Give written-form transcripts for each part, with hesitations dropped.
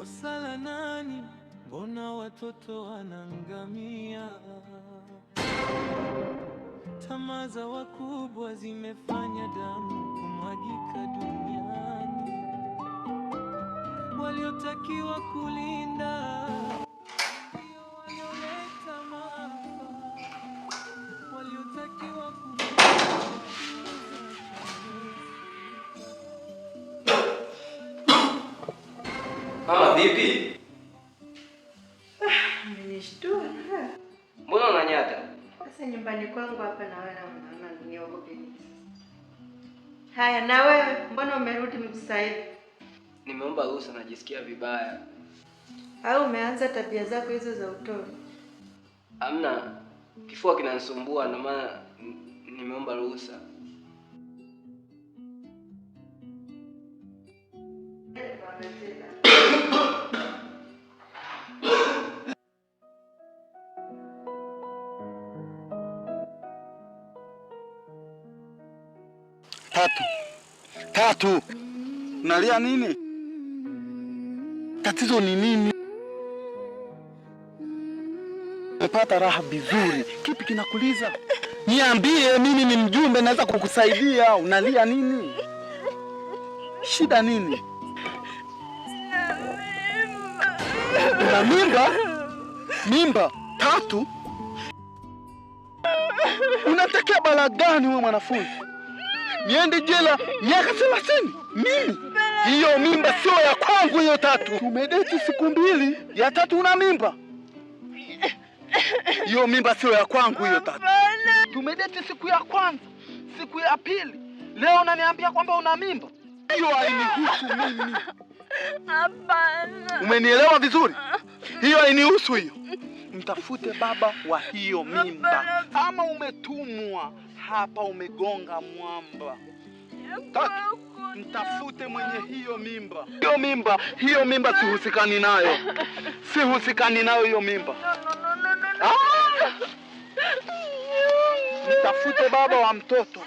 Kosa nani? Mbona watoto wanangamia? Tamaa za wakubwa zimefanya damu kumwagika duniani. Waliotakiwa kulinda ndio walioleta maafa. Waliotakiwa Mama vipi? Umenishtua. Mbona unanyata? Sasa nyumbani kwangu hapa na wewe mama niogope nini? Haya na wewe mbona umerudi sasa hivi? Nimeomba ruhusa, najisikia vibaya. Au umeanza tabia zako hizo za utoro? Hamna. Kifua kinanisumbua ndio maana nimeomba ruhusa. Tatu. Unalia nini? Tatizo ni nini? Umepata raha vizuri. Kipi kinakuliza? Niambie, mimi ni mjumbe naweza kukusaidia. Unalia nini? Shida nini? Una mimba? Mimba? Tatu? Unatakia bala gani wewe mwanafunzi? Niende jela miaka 30? Mimi? Hiyo mimba sio ya kwangu hiyo Tatu. Tumedeti siku 2, ya tatu una mimba. Hiyo mimba sio ya kwangu hiyo Tatu. Tumedeti siku ya kwanza, siku ya pili. Leo unaniambia kwamba una mimba. Hiyo hainihusu mimi. Hapana. Umenielewa vizuri? Hiyo hainihusu hiyo. Mtafute baba wa hiyo mimba. Ama umetumwa hapa umegonga mwamba. Tatu, mtafute mwenye hiyo mimba. Hiyo mimba sihusikani nayo. Sihusikani nayo hiyo mimba. Mtafute baba wa mtoto.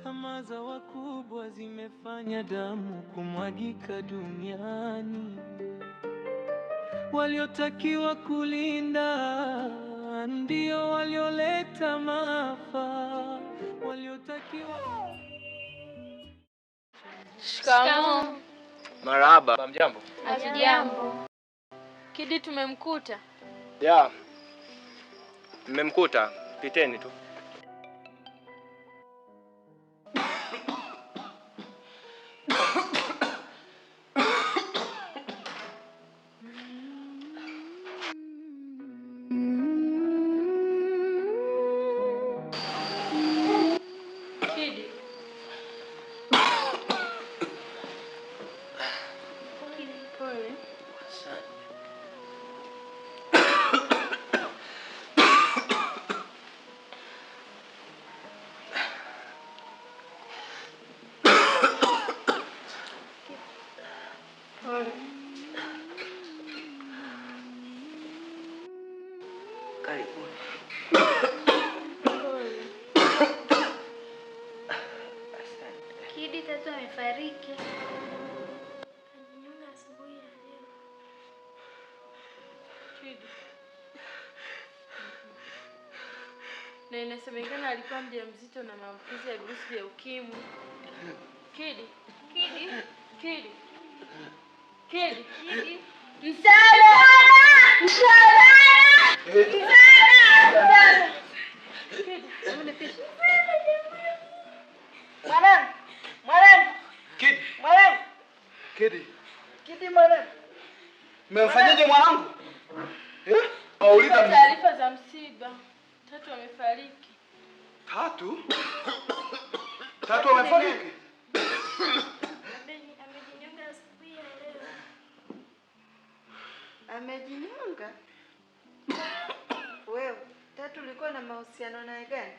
tamaa za wakubwa zimefanya damu kumwagika duniani. Waliotakiwa kulinda ndio walioleta maafa. Waliotakiwa Shikamoo. Marahaba. Mjambo? Hatujambo. Kidi tumemkuta? Ya. Mmemkuta. Piteni tu. Kidi Tatu amefariki. Alinyonga asubuhi ya leo. Kidi. Na inasemekana alikuwa mjamzito na maambukizi ya virusi vya ukimwi. Kidi. Msaada! Kidi mwanangu. Mmemfanyaje mwanangu? Wauliza taarifa za msiba. Tatu amefariki. Tatu amefariki? Amejinyonga asubuhi ya leo. Amejinyonga? Wewe, Tatu ulikuwa na mahusiano naye gani?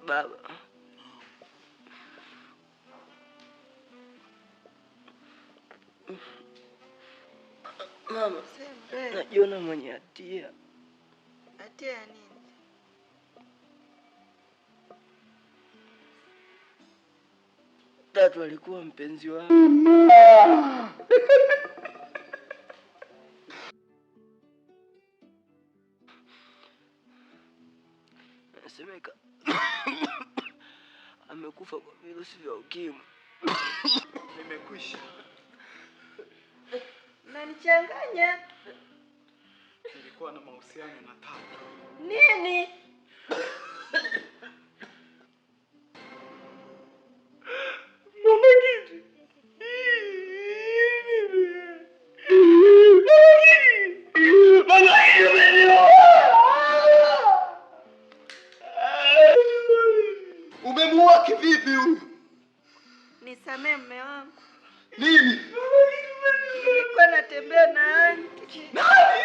Baba, mama, najiona mwenye hatia. Hatia ya nini? Tatu alikuwa mpenzi wangu. Nasemeka amekufa kwa virusi vya ukimwi. Nimekwisha. Unanichanganya. Nilikuwa na mahusiano na Tatu. Nini? Umemuua kivipi huyu? Nisamee mume wangu. Nini? Nilikuwa natembea na Anki. Nani?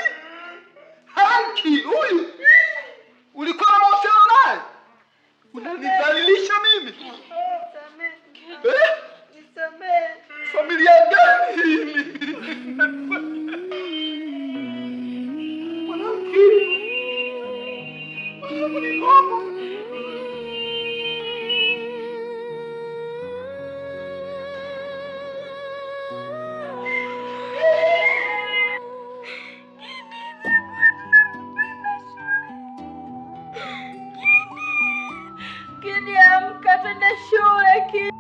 Anki huyu? Ulikuwa na mahusiano naye? Unanidhalilisha mimi? Nisamee. Eh? Nisamee. Familia gani hii? Mwanamke. Mwanamke ni ngoma. Kidi, amka twende shule Kidi.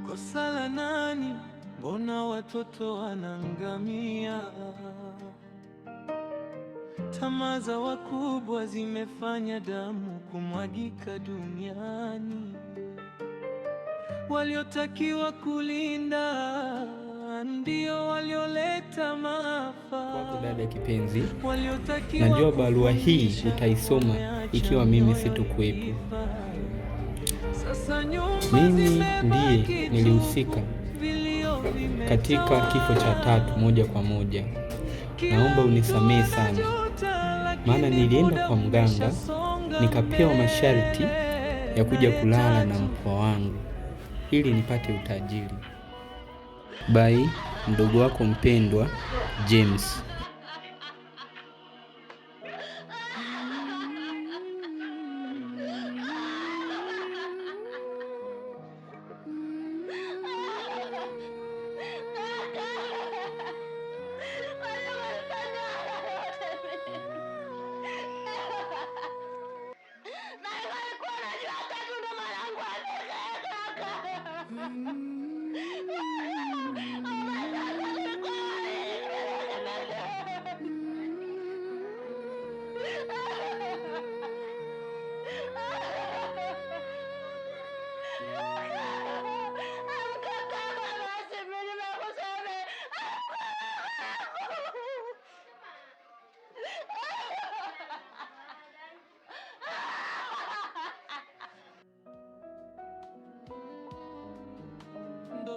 Kosa la nani? Mbona watoto wanangamia? Tamaa za wakubwa zimefanya damu kumwagika duniani. Waliotakiwa kulinda ndio walioleta maafa. Wako dada kipenzi, najua barua hii utaisoma ikiwa mimi sitokuwepo. Mimi ndiye nilihusika katika kifo cha Tatu moja kwa moja. Naomba unisamehe sana, maana nilienda kwa mganga nikapewa masharti ya kuja kulala na mpwa wangu ili nipate utajiri. Bye, mdogo wako mpendwa James.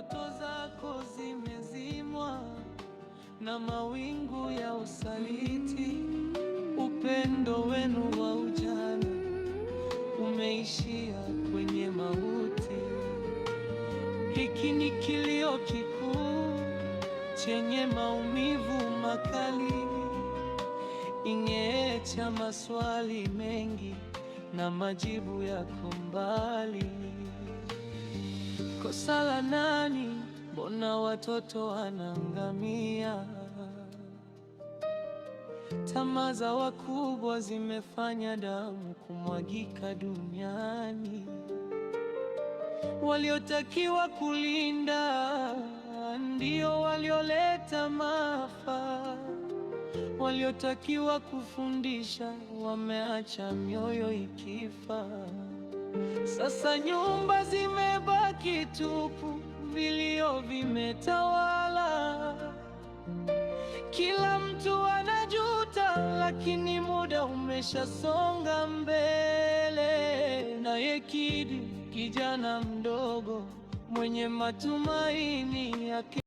ndoto zako zimezimwa na mawingu ya usaliti. Upendo wenu wa ujana umeishia kwenye mauti. Hiki ni kilio kikuu chenye maumivu makali, ingeacha maswali mengi na majibu yako mbali. Kosa la nani? Mbona watoto wanaangamia? Tamaa za wakubwa zimefanya damu kumwagika duniani. Waliotakiwa kulinda ndio walioleta maafa. Waliotakiwa kufundisha wameacha mioyo ikifa. Sasa nyumba zimebaki tupu, vilio vimetawala. Kila mtu anajuta, lakini muda umeshasonga mbele. Naye Kidi, kijana mdogo mwenye matumaini yake